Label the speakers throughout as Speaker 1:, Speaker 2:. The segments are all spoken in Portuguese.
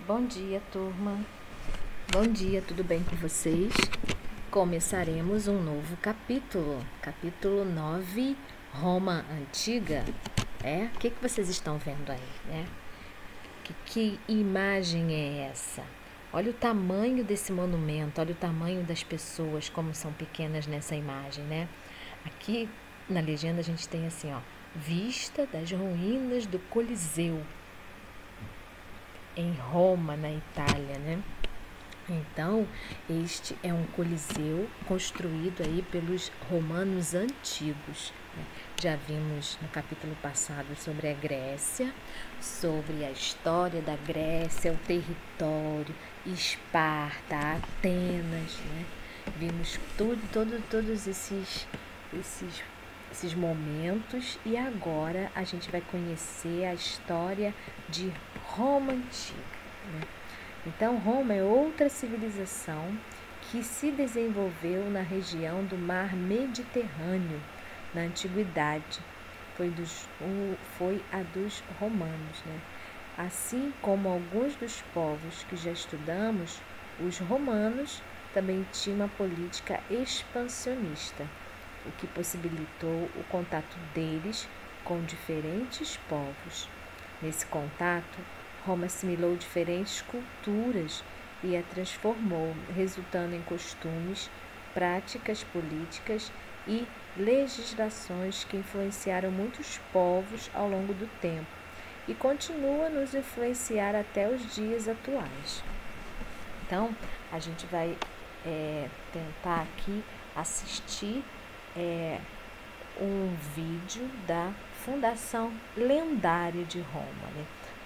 Speaker 1: Bom dia, turma. Bom dia, tudo bem com vocês? Começaremos um novo capítulo, capítulo 9, Roma Antiga. O que vocês estão vendo aí, né? Que imagem é essa? Olha o tamanho desse monumento, olha o tamanho das pessoas, como são pequenas nessa imagem, né? Aqui na legenda a gente tem assim, ó, vista das ruínas do Coliseu, em Roma, na Itália, né? Então, este é um coliseu construído aí pelos romanos antigos. Já vimos no capítulo passado sobre a Grécia, sobre a história da Grécia, o território, Esparta, Atenas, né? Vimos todos esses momentos, e agora a gente vai conhecer a história de Roma Antiga, né? Então, Roma é outra civilização que se desenvolveu na região do Mar Mediterrâneo, na Antiguidade. Foi a dos romanos, né? Assim como alguns dos povos que já estudamos, os romanos também tinham uma política expansionista, o que possibilitou o contato deles com diferentes povos. Nesse contato, Roma assimilou diferentes culturas e a transformou, resultando em costumes, práticas políticas e legislações que influenciaram muitos povos ao longo do tempo e continua a nos influenciar até os dias atuais. Então, a gente vai tentar aqui assistir um vídeo da fundação lendária de Roma, né?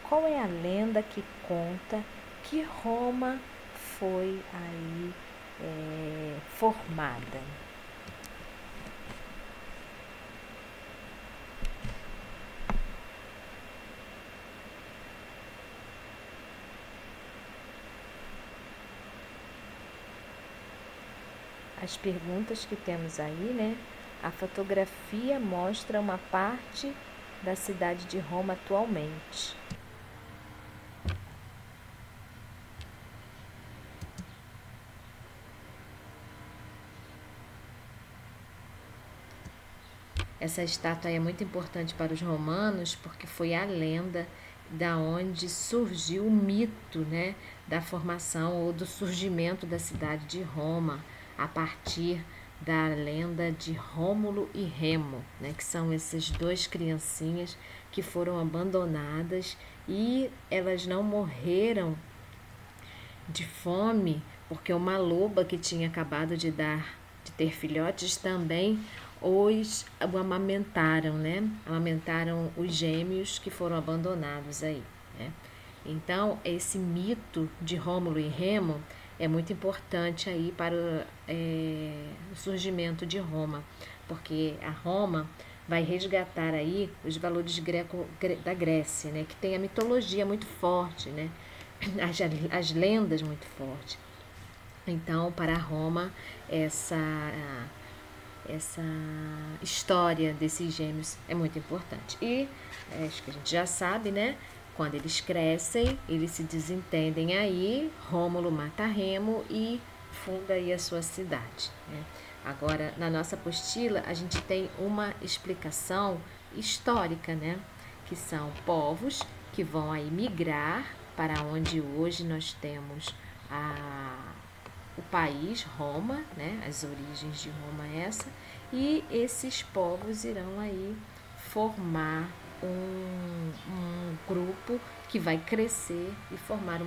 Speaker 1: Qual é a lenda que conta que Roma foi aí formada? As perguntas que temos aí, né? A fotografia mostra uma parte da cidade de Roma atualmente. Essa estátua é muito importante para os romanos porque foi a lenda da onde surgiu o mito, né, da formação ou do surgimento da cidade de Roma, a partir da lenda de Rômulo e Remo, né, que são essas duas criancinhas que foram abandonadas e elas não morreram de fome porque uma loba que tinha acabado de ter filhotes também os amamentaram, né? Amamentaram os gêmeos que foram abandonados aí, né? Então, esse mito de Rômulo e Remo é muito importante aí para o surgimento de Roma, porque a Roma vai resgatar aí os valores da Grécia, né? Que tem a mitologia muito forte, né? As lendas muito fortes. Então, para Roma, essa história desses gêmeos é muito importante. E acho que a gente já sabe, né? Quando eles crescem, eles se desentendem aí, Rômulo mata Remo e funda aí a sua cidade, né? Agora, na nossa apostila, a gente tem uma explicação histórica, né? Que são povos que vão aí migrar para onde hoje nós temos o país, Roma, né? As origens de Roma e esses povos irão aí formar um grupo que vai crescer e formar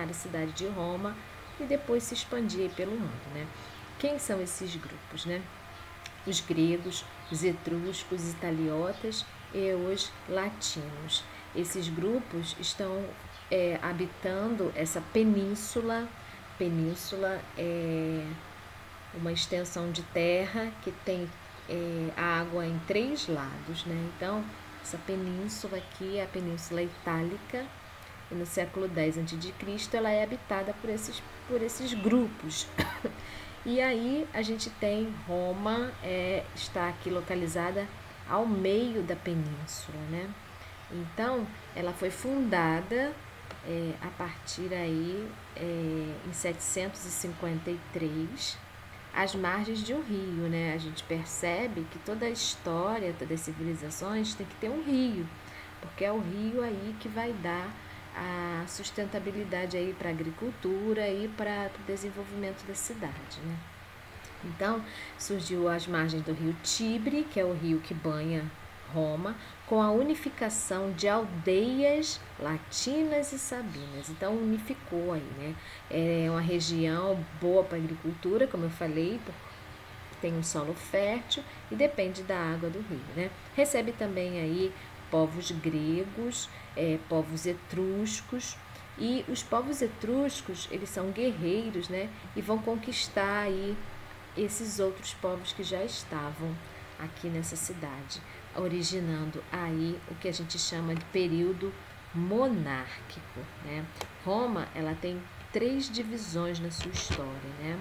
Speaker 1: a cidade de Roma e depois se expandir pelo mundo, né? Quem são esses grupos, né? Os gregos, os etruscos, os italiotas e os latinos. Esses grupos estão habitando essa península. Península é uma extensão de terra que tem água em 3 lados, né? Então, essa península aqui é a Península Itálica, e no século X a.C. ela é habitada por esses grupos. E aí a gente tem Roma, está aqui localizada ao meio da península, né? Então, ela foi fundada a partir aí, em 753, às margens de um rio, né? A gente percebe que toda a história, todas as civilizações tem que ter um rio, porque é o rio aí que vai dar a sustentabilidade aí para a agricultura e para o desenvolvimento da cidade, né? Então, surgiu às margens do rio Tibre, que é o rio que banha Roma, com a unificação de aldeias latinas e sabinas. Então, unificou aí, né? É uma região boa para a agricultura, como eu falei, tem um solo fértil e depende da água do rio, né? Recebe também aí povos gregos, povos etruscos, e os povos etruscos, eles são guerreiros, né? E vão conquistar aí esses outros povos que já estavam aqui nessa cidade, originando aí o que a gente chama de período monárquico, né? Roma, ela tem 3 divisões na sua história, né?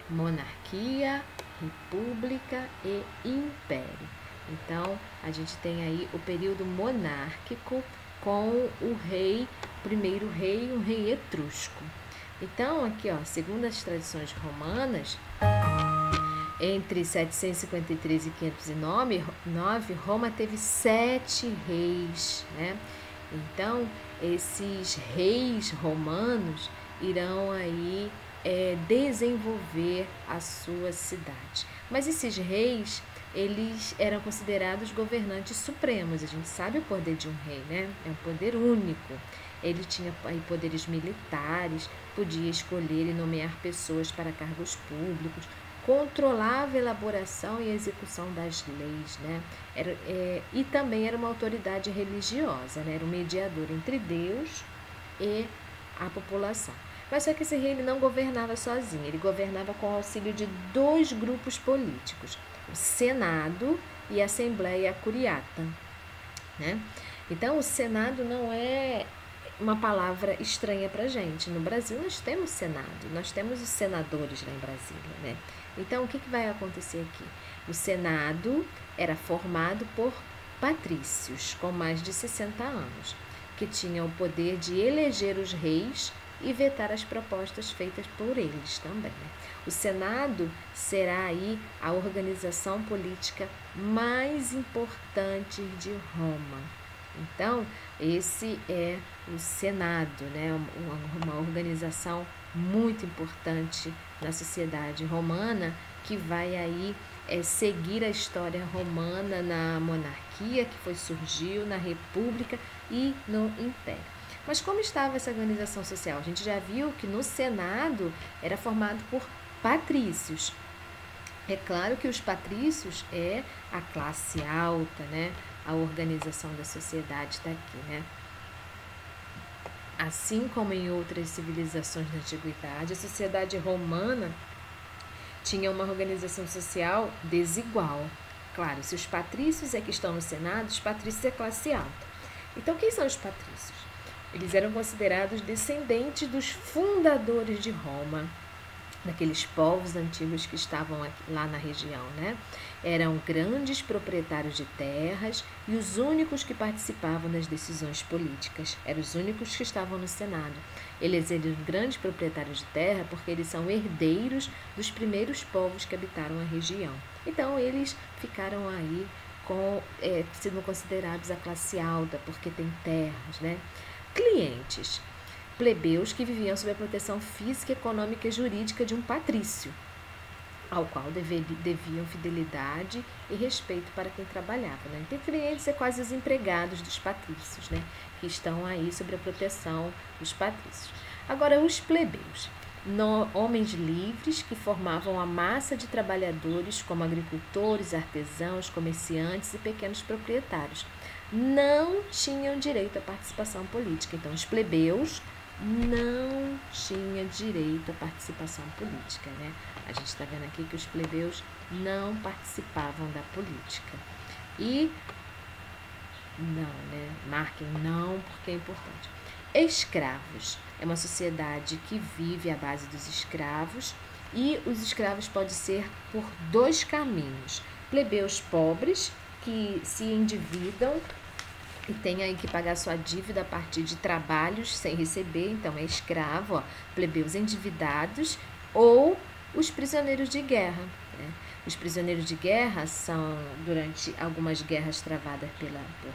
Speaker 1: Monarquia, república e império. Então, a gente tem aí o período monárquico com o rei, primeiro rei, um rei etrusco. Então, aqui, ó, segundo as tradições romanas, entre 753 e 509, Roma teve 7 reis, né? Então, esses reis romanos irão aí desenvolver a sua cidade. Mas esses reis, eles eram considerados governantes supremos. A gente sabe o poder de um rei, né? É um poder único. Ele tinha aí poderes militares, podia escolher e nomear pessoas para cargos públicos, controlava a elaboração e execução das leis, né? E também era uma autoridade religiosa, né? Era um mediador entre Deus e a população. Mas só que esse rei ele não governava sozinho, ele governava com o auxílio de 2 grupos políticos, o Senado e a Assembleia Curiata, né? Então, o Senado não é uma palavra estranha para a gente. No Brasil, nós temos Senado, nós temos os senadores lá em Brasília, né? Então, o que vai acontecer aqui? O Senado era formado por patrícios com mais de 60 anos, que tinham o poder de eleger os reis e vetar as propostas feitas por eles também, né? O Senado será aí a organização política mais importante de Roma. Então, esse é o Senado, né? Uma organização muito importante na sociedade romana, que vai aí seguir a história romana na monarquia, que surgiu na república e no império. Mas como estava essa organização social? A gente já viu que no Senado era formado por patrícios. É claro que os patrícios é a classe alta, né? A organização da sociedade está aqui, né? Assim como em outras civilizações da antiguidade, a sociedade romana tinha uma organização social desigual. Claro, se os patrícios é que estão no Senado, os patrícios é classe alta. Então, quem são os patrícios? Eles eram considerados descendentes dos fundadores de Roma, daqueles povos antigos que estavam lá na região, né? Eram grandes proprietários de terras e os únicos que participavam das decisões políticas. Eram os únicos que estavam no Senado. Eles eram grandes proprietários de terra porque eles são herdeiros dos primeiros povos que habitaram a região. Então, eles ficaram aí sendo considerados a classe alta porque tem terras, né? Clientes. Plebeus que viviam sob a proteção física, econômica e jurídica de um patrício, ao qual deviam fidelidade e respeito para quem trabalhava, né? Então, clientes é quase os empregados dos patrícios, né? Que estão aí sob a proteção dos patrícios. Agora, os plebeus, homens livres que formavam a massa de trabalhadores como agricultores, artesãos, comerciantes e pequenos proprietários, não tinham direito à participação política. Então, os plebeus não tinha direito à participação política, né? A gente está vendo aqui que os plebeus não participavam da política. E não, né? Marquem não, porque é importante. Escravos. É uma sociedade que vive à base dos escravos, e os escravos podem ser por 2 caminhos. Plebeus pobres, que se endividam e tem aí que pagar sua dívida a partir de trabalhos sem receber, então é escravo, ó, plebeus endividados ou os prisioneiros de guerra, né? Os prisioneiros de guerra são, durante algumas guerras travadas por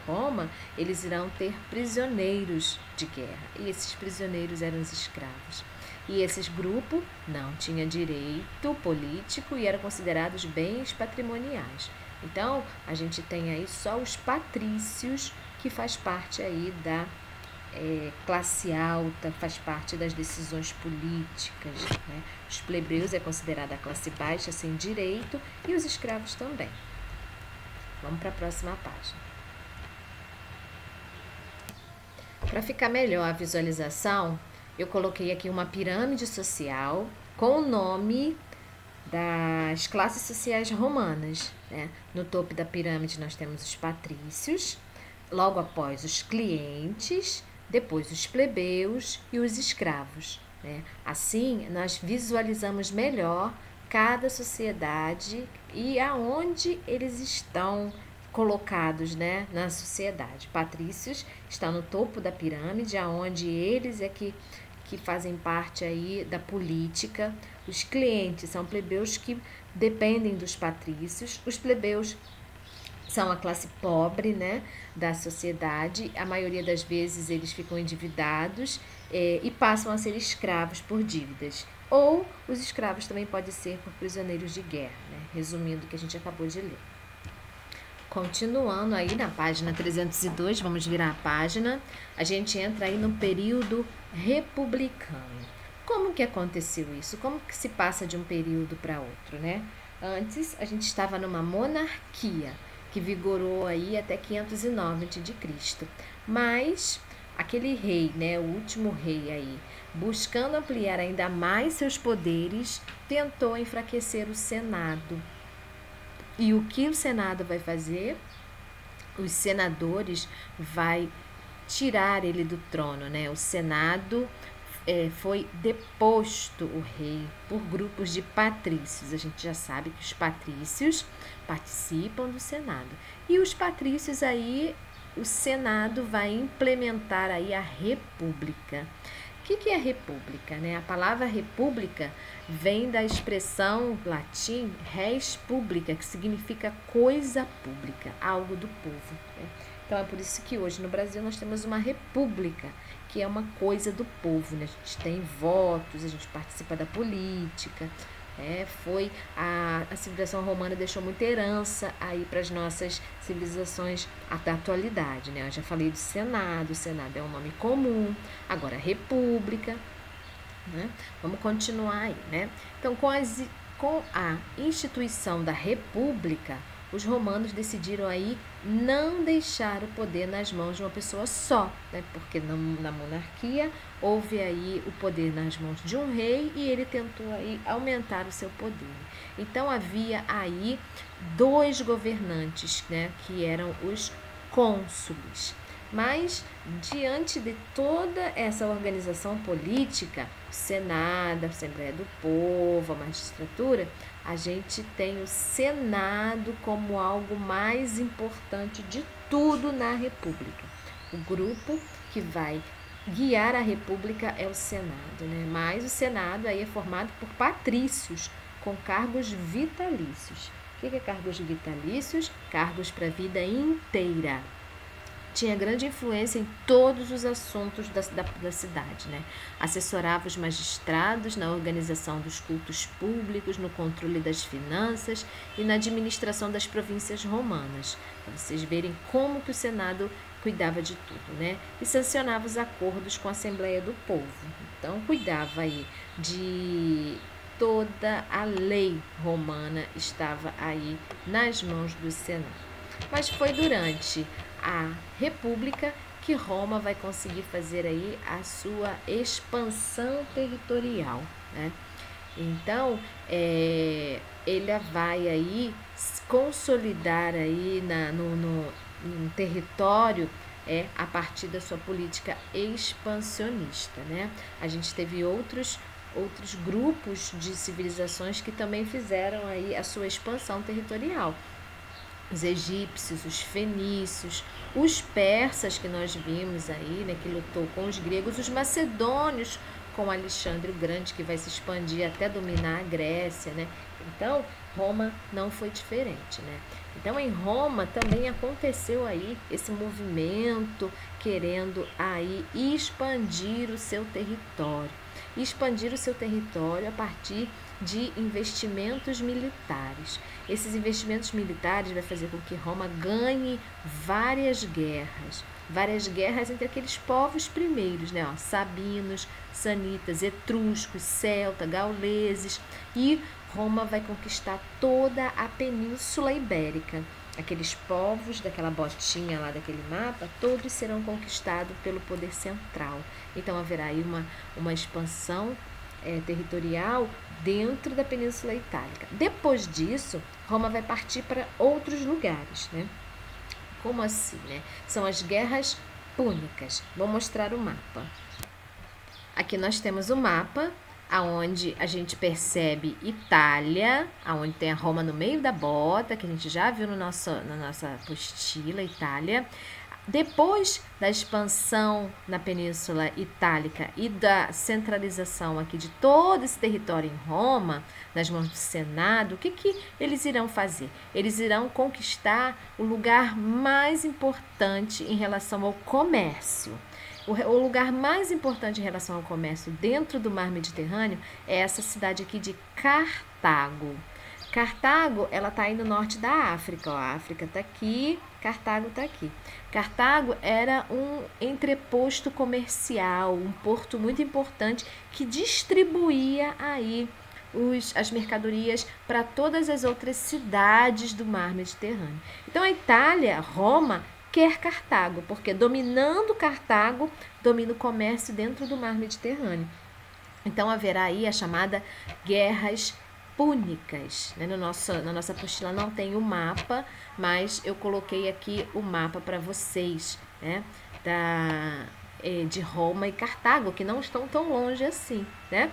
Speaker 1: Roma, eles irão ter prisioneiros de guerra, e esses prisioneiros eram os escravos. E esses grupos não tinham direito político e eram considerados bens patrimoniais. Então, a gente tem aí só os patrícios, que faz parte aí da classe alta, faz parte das decisões políticas, né? Os plebeus é considerada a classe baixa sem direito e os escravos também. Vamos para a próxima página. Para ficar melhor a visualização, eu coloquei aqui uma pirâmide social com o nome das classes sociais romanas, né? No topo da pirâmide nós temos os patrícios, logo após os clientes, depois os plebeus e os escravos, né? Assim, nós visualizamos melhor cada sociedade e aonde eles estão colocados, né, na sociedade. Patrícios estão no topo da pirâmide, aonde eles é que fazem parte aí da política. Os clientes são plebeus que dependem dos patrícios. Os plebeus são a classe pobre, né, da sociedade. A maioria das vezes eles ficam endividados e passam a ser escravos por dívidas. Ou os escravos também podem ser por prisioneiros de guerra, né? Resumindo o que a gente acabou de ler. Continuando aí na página 302, vamos virar a página, a gente entra aí no período republicano. Como que aconteceu isso? Como que se passa de um período para outro, né? Antes, a gente estava numa monarquia, que vigorou aí até 509 a.C. Mas aquele rei, né, o último rei aí, buscando ampliar ainda mais seus poderes, tentou enfraquecer o Senado. E o que o Senado vai fazer? Os senadores vai tirar ele do trono, né? O Senado foi deposto o rei por grupos de patrícios. A gente já sabe que os patrícios participam do Senado. E os patrícios aí, o Senado vai implementar aí a república. O que é república, né? A palavra república vem da expressão latim res publica, que significa coisa pública, algo do povo, né? Então é por isso que hoje no Brasil nós temos uma república, que é uma coisa do povo, né? A gente tem votos, a gente participa da política, foi a civilização romana deixou muita herança aí para as nossas civilizações da atualidade, né? Eu já falei do Senado, o Senado é um nome comum, agora república, né? Vamos continuar aí, né? Então, com a instituição da república, os romanos decidiram aí não deixar o poder nas mãos de uma pessoa só, né? Porque na monarquia houve aí o poder nas mãos de um rei e ele tentou aí aumentar o seu poder. Então havia aí 2 governantes, né? Que eram os cônsules. Mas, diante de toda essa organização política, o Senado, a Assembleia do Povo, a magistratura, a gente tem o Senado como algo mais importante de tudo na República. O grupo que vai guiar a República é o Senado, né? Mas o Senado aí é formado por patrícios com cargos vitalícios. O que é cargos vitalícios? Cargos para a vida inteira. Tinha grande influência em todos os assuntos da cidade, né? Assessorava os magistrados na organização dos cultos públicos, no controle das finanças e na administração das províncias romanas. Para vocês verem como que o Senado cuidava de tudo, né? E sancionava os acordos com a Assembleia do Povo. Então, cuidava aí de toda a lei romana, estava aí nas mãos do Senado. Mas foi durante a República que Roma vai conseguir fazer aí a sua expansão territorial, né? Então, ele vai aí consolidar aí no território a partir da sua política expansionista, né? A gente teve outros grupos de civilizações que também fizeram aí a sua expansão territorial. os egípcios, os fenícios, os persas que nós vimos aí, né, que lutou com os gregos, os macedônios com Alexandre o Grande, que vai se expandir até dominar a Grécia, né? Então, Roma não foi diferente, né? Então, em Roma também aconteceu aí esse movimento querendo aí expandir o seu território. Expandir o seu território a partir de investimentos militares. Esses investimentos militares vai fazer com que Roma ganhe várias guerras entre aqueles povos primeiros, né? Ó, sabinos, sanitas, etruscos, celta, gauleses, e Roma vai conquistar toda a Península Ibérica. Aqueles povos daquela botinha lá daquele mapa, todos serão conquistados pelo poder central. Então haverá aí uma expansão territorial dentro da Península Itálica. Depois disso, Roma vai partir para outros lugares, né? Como assim, né? São as guerras púnicas. Vou mostrar o mapa. Aqui nós temos o mapa, aonde a gente percebe Itália, aonde tem a Roma no meio da bota, que a gente já viu na nossa apostila, Itália. Depois da expansão na Península Itálica e da centralização aqui de todo esse território em Roma, nas mãos do Senado, o que eles irão fazer? Eles irão conquistar o lugar mais importante em relação ao comércio. O lugar mais importante em relação ao comércio dentro do mar Mediterrâneo é essa cidade aqui de Cartago. Cartago, ela está aí no norte da África. Ó, a África está aqui, Cartago está aqui. Cartago era um entreposto comercial, um porto muito importante que distribuía aí as mercadorias para todas as outras cidades do mar Mediterrâneo. Então, a Itália, Roma, quer Cartago, porque dominando Cartago, domina o comércio dentro do mar Mediterrâneo. Então, haverá aí a chamada guerras púnicas, né? Na nossa apostila não tem o mapa, mas eu coloquei aqui o mapa para vocês, né? De Roma e Cartago, que não estão tão longe assim, né?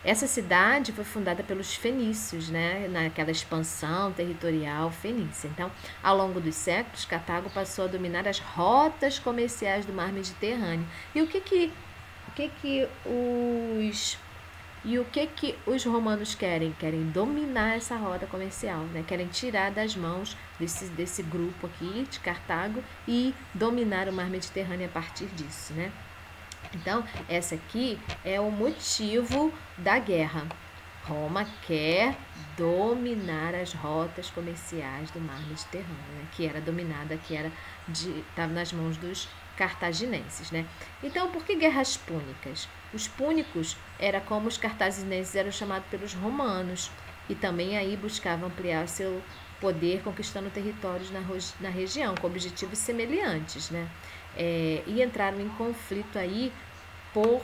Speaker 1: Essa cidade foi fundada pelos fenícios, né? Naquela expansão territorial fenícia. Então, ao longo dos séculos, Cartago passou a dominar as rotas comerciais do mar Mediterrâneo. E o que os romanos querem? Querem dominar essa rota comercial, né? Querem tirar das mãos desse grupo aqui de Cartago e dominar o mar Mediterrâneo a partir disso, né? Então, essa aqui é o motivo da guerra. Roma quer dominar as rotas comerciais do mar Mediterrâneo, né? Que era dominada, estava nas mãos dos cartaginenses, né? Então, por que guerras púnicas? Os púnicos era como os cartaginenses eram chamados pelos romanos e também aí buscavam ampliar seu poder conquistando territórios na região com objetivos semelhantes, né? E entraram em conflito aí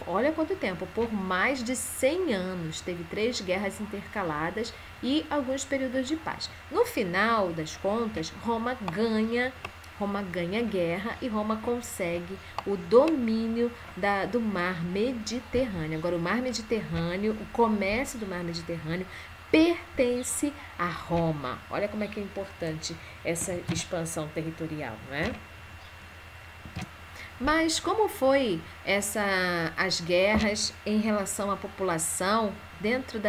Speaker 1: olha quanto tempo, por mais de 100 anos. Teve 3 guerras intercaladas e alguns períodos de paz. No final das contas, Roma ganha a guerra e Roma consegue o domínio do mar Mediterrâneo. Agora, o mar Mediterrâneo, o comércio do mar Mediterrâneo pertence a Roma. Olha como é que é importante essa expansão territorial, não é? Mas como foi as guerras em relação à população dentro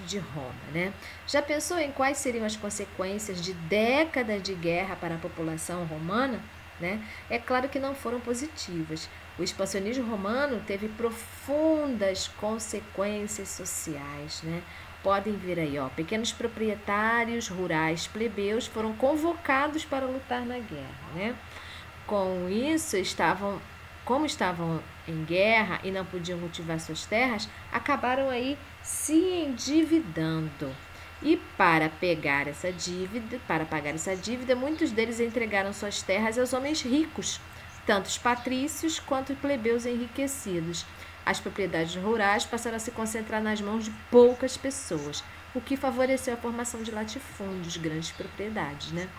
Speaker 1: de Roma, né? Já pensou em quais seriam as consequências de décadas de guerra para a população romana, né? É claro que não foram positivas. O expansionismo romano teve profundas consequências sociais, né? Podem ver aí, ó, pequenos proprietários rurais plebeus foram convocados para lutar na guerra, né? Com isso, como estavam em guerra e não podiam cultivar suas terras, acabaram aí se endividando. E para pagar essa dívida, muitos deles entregaram suas terras aos homens ricos, tanto os patrícios quanto os plebeus enriquecidos. As propriedades rurais passaram a se concentrar nas mãos de poucas pessoas, o que favoreceu a formação de latifúndios, grandes propriedades, né?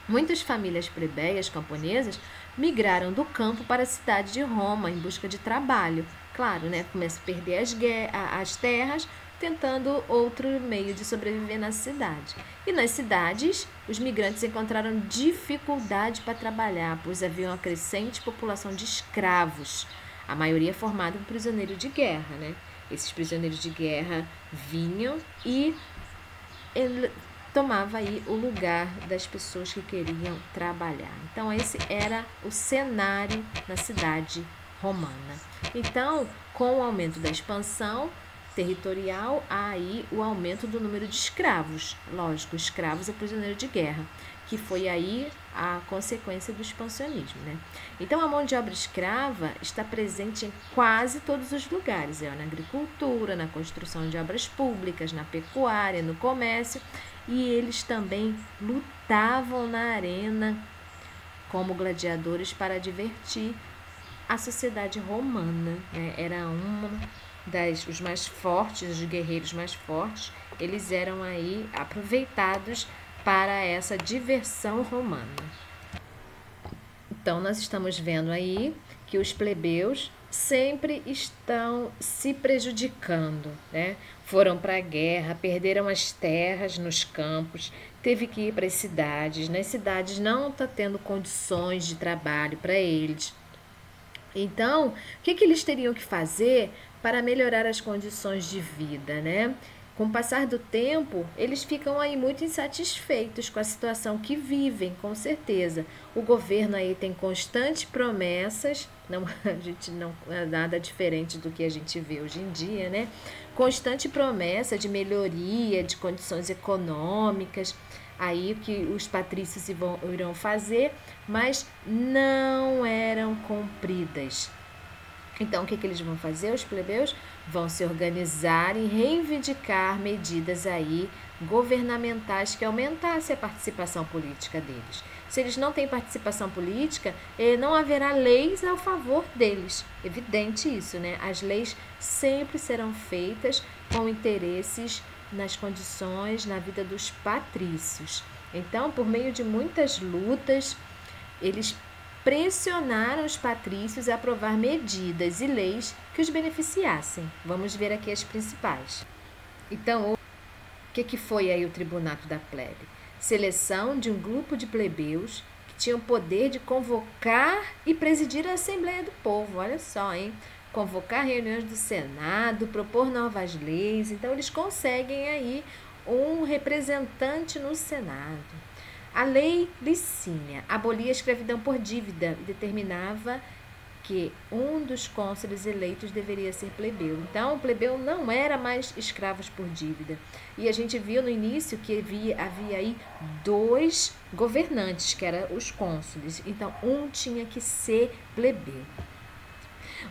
Speaker 1: Muitas famílias plebeias camponesas migraram do campo para a cidade de Roma em busca de trabalho. Claro, né? Começa a perder as terras, tentando outro meio de sobreviver na cidade. E nas cidades, os migrantes encontraram dificuldade para trabalhar, pois havia uma crescente população de escravos, a maioria formada por prisioneiros de guerra, né? Esses prisioneiros de guerra vinham e ele tomava aí o lugar das pessoas que queriam trabalhar. Então, esse era o cenário na cidade romana. Então, com o aumento da expansão territorial, há aí o aumento do número de escravos. Lógico, escravos é prisioneiro de guerra, que foi aí a consequência do expansionismo, né? Então, a mão de obra escrava está presente em quase todos os lugares, na agricultura, na construção de obras públicas, na pecuária, no comércio, e eles também lutavam na arena como gladiadores para divertir a sociedade romana, né? Era os mais fortes, os guerreiros mais fortes, eles eram aí aproveitados para essa diversão romana. Então, nós estamos vendo aí que os plebeus sempre estão se prejudicando, né? Foram para a guerra, perderam as terras nos campos, teve que ir para as cidades. Nas cidades não está tendo condições de trabalho para eles. Então, o que eles teriam que fazer para melhorar as condições de vida, né? Com o passar do tempo, eles ficam aí muito insatisfeitos com a situação que vivem, com certeza. O governo aí tem constantes promessas, a gente não é nada diferente do que a gente vê hoje em dia, né? Constante promessa de melhoria, de condições econômicas, aí que os patrícios irão fazer, mas não eram cumpridas. Então, o que eles vão fazer? Os plebeus vão se organizar e reivindicar medidas aí governamentais que aumentassem a participação política deles. Se eles não têm participação política, não haverá leis a favor deles. Evidente isso, né? As leis sempre serão feitas com interesses nas condições, na vida dos patrícios. Então, por meio de muitas lutas, eles pressionaram os patrícios a aprovar medidas e leis que os beneficiassem. Vamos ver aqui as principais. Então, o que foi aí o tribunato da plebe? Seleção de um grupo de plebeus que tinham poder de convocar e presidir a Assembleia do Povo. Olha só, hein? Convocar reuniões do Senado, propor novas leis. Então, eles conseguem aí um representante no Senado. A lei Licínia abolia a escravidão por dívida e determinava que um dos cônsules eleitos deveria ser plebeu. Então, o plebeu não era mais escravos por dívida. E a gente viu no início que havia aí 2 governantes, que eram os cônsules. Então, um tinha que ser plebeu.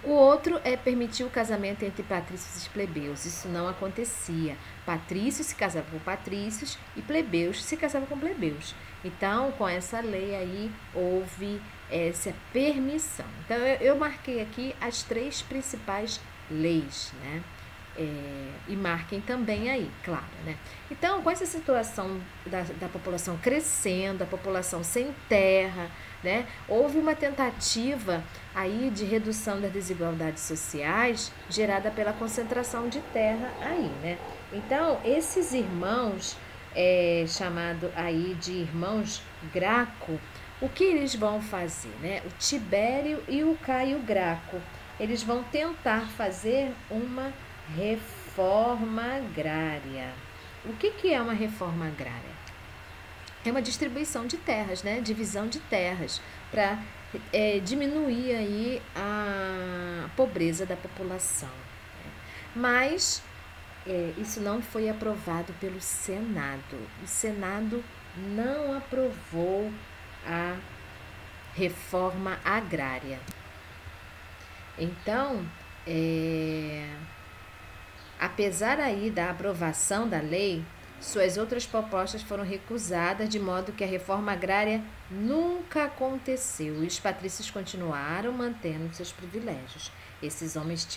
Speaker 1: O outro permitir o casamento entre patrícios e plebeus. Isso não acontecia. Patrícios se casavam com patrícios e plebeus se casavam com plebeus. Então, com essa lei aí, houve essa permissão. Então, eu marquei aqui as 3 principais leis, né? E marquem também aí, claro, né? Então, com essa situação da população crescendo, a população sem terra, né? Houve uma tentativa aí de redução das desigualdades sociais gerada pela concentração de terra aí, né? Então, esses irmãos, chamado aí de irmãos Graco, o que eles vão fazer, né? O Tibério e o Caio Graco, eles vão tentar fazer uma reforma agrária. O que é uma reforma agrária? É uma distribuição de terras, né? Divisão de terras para diminuir aí a pobreza da população. Mas isso não foi aprovado pelo Senado. O Senado não aprovou a reforma agrária. Então, apesar aí da aprovação da lei, suas outras propostas foram recusadas, de modo que a reforma agrária nunca aconteceu e os patrícios continuaram mantendo seus privilégios. Esses homens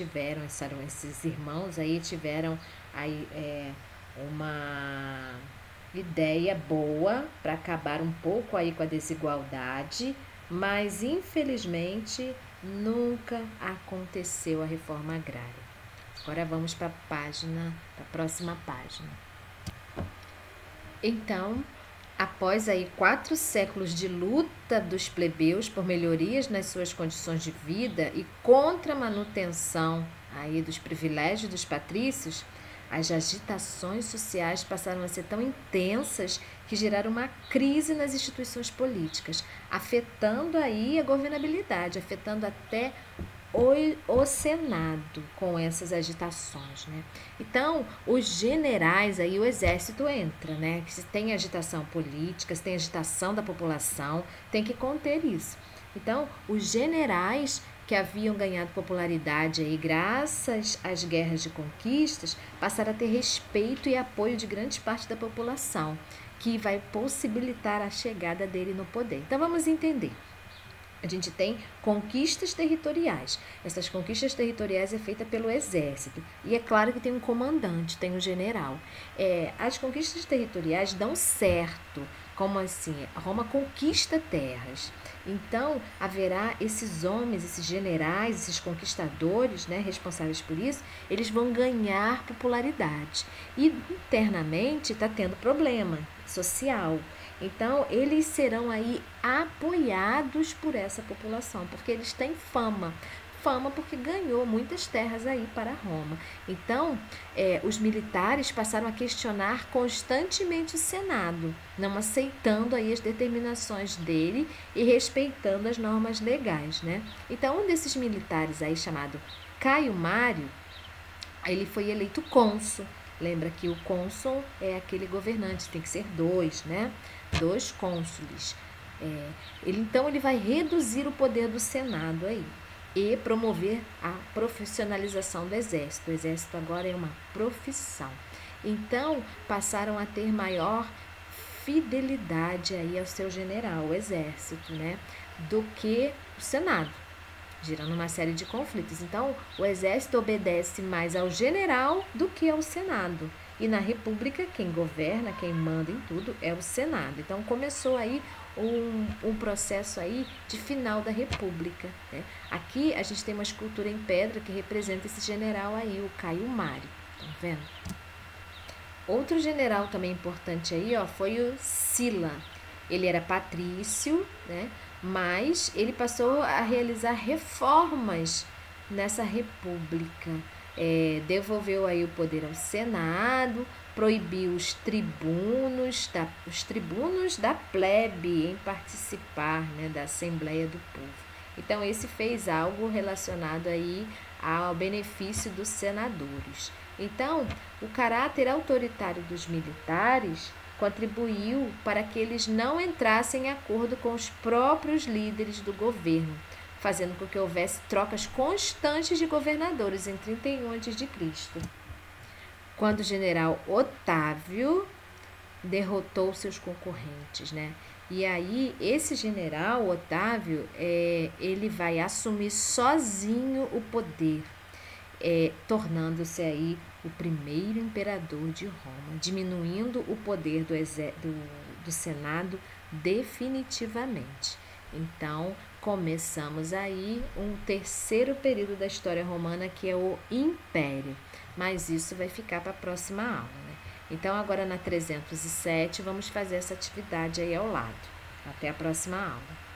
Speaker 1: esses irmãos aí tiveram aí, uma ideia boa para acabar um pouco aí com a desigualdade, mas infelizmente nunca aconteceu a reforma agrária. Agora vamos para a próxima página. Então, após aí 4 séculos de luta dos plebeus por melhorias nas suas condições de vida e contra a manutenção aí dos privilégios dos patrícios, as agitações sociais passaram a ser tão intensas que geraram uma crise nas instituições políticas, afetando aí a governabilidade, afetando até o Senado com essas agitações, né? Então, os generais, aí o exército entra, né? Se tem agitação política, se tem agitação da população, tem que conter isso. Então, os generais que haviam ganhado popularidade aí graças às guerras de conquistas, passaram a ter respeito e apoio de grande parte da população, que vai possibilitar a chegada dele no poder. Então, vamos entender. A gente tem conquistas territoriais. Essas conquistas territoriais é feita pelo exército. E é claro que tem um comandante, tem um general. As conquistas territoriais dão certo. Como assim? Roma conquista terras. Então, haverá esses homens, esses generais, esses conquistadores, né, responsáveis por isso, eles vão ganhar popularidade. E internamente está tendo problema social. Então, eles serão aí apoiados por essa população, porque eles têm fama. Fama porque ganhou muitas terras aí para Roma. Então, os militares passaram a questionar constantemente o Senado, não aceitando aí as determinações dele e respeitando as normas legais, né? Então, um desses militares aí, chamado Caio Mário, ele foi eleito cônsul. Lembra que o cônsul é aquele governante, tem que ser 2, né? 2 cônsules. Então, ele vai reduzir o poder do Senado aí e promover a profissionalização do exército. O exército agora é uma profissão. Então, passaram a ter maior fidelidade aí ao seu general, o exército, né? Do que o Senado, gerando uma série de conflitos. Então, o exército obedece mais ao general do que ao Senado. E na República, quem governa, quem manda em tudo é o Senado. Então, começou aí um processo aí de final da República, né? Aqui a gente tem uma escultura em pedra que representa esse general aí, o Caio Mário. Estão vendo? Outro general também importante aí, ó, foi o Sila. Ele era patrício, né? Mas ele passou a realizar reformas nessa república. Devolveu aí o poder ao Senado, proibiu os tribunos da plebe em participar, né, da Assembleia do Povo. Então, esse fez algo relacionado aí ao benefício dos senadores. Então, o caráter autoritário dos militares contribuiu para que eles não entrassem em acordo com os próprios líderes do governo, fazendo com que houvesse trocas constantes de governadores em 31 a.C., quando o general Otávio derrotou seus concorrentes, né? E aí, esse general Otávio, ele vai assumir sozinho o poder, tornando-se aí o primeiro imperador de Roma, diminuindo o poder do Senado definitivamente. Então, começamos aí um terceiro período da história romana, que é o Império. Mas isso vai ficar para a próxima aula, né? Então, agora na 307, vamos fazer essa atividade aí ao lado. Até a próxima aula.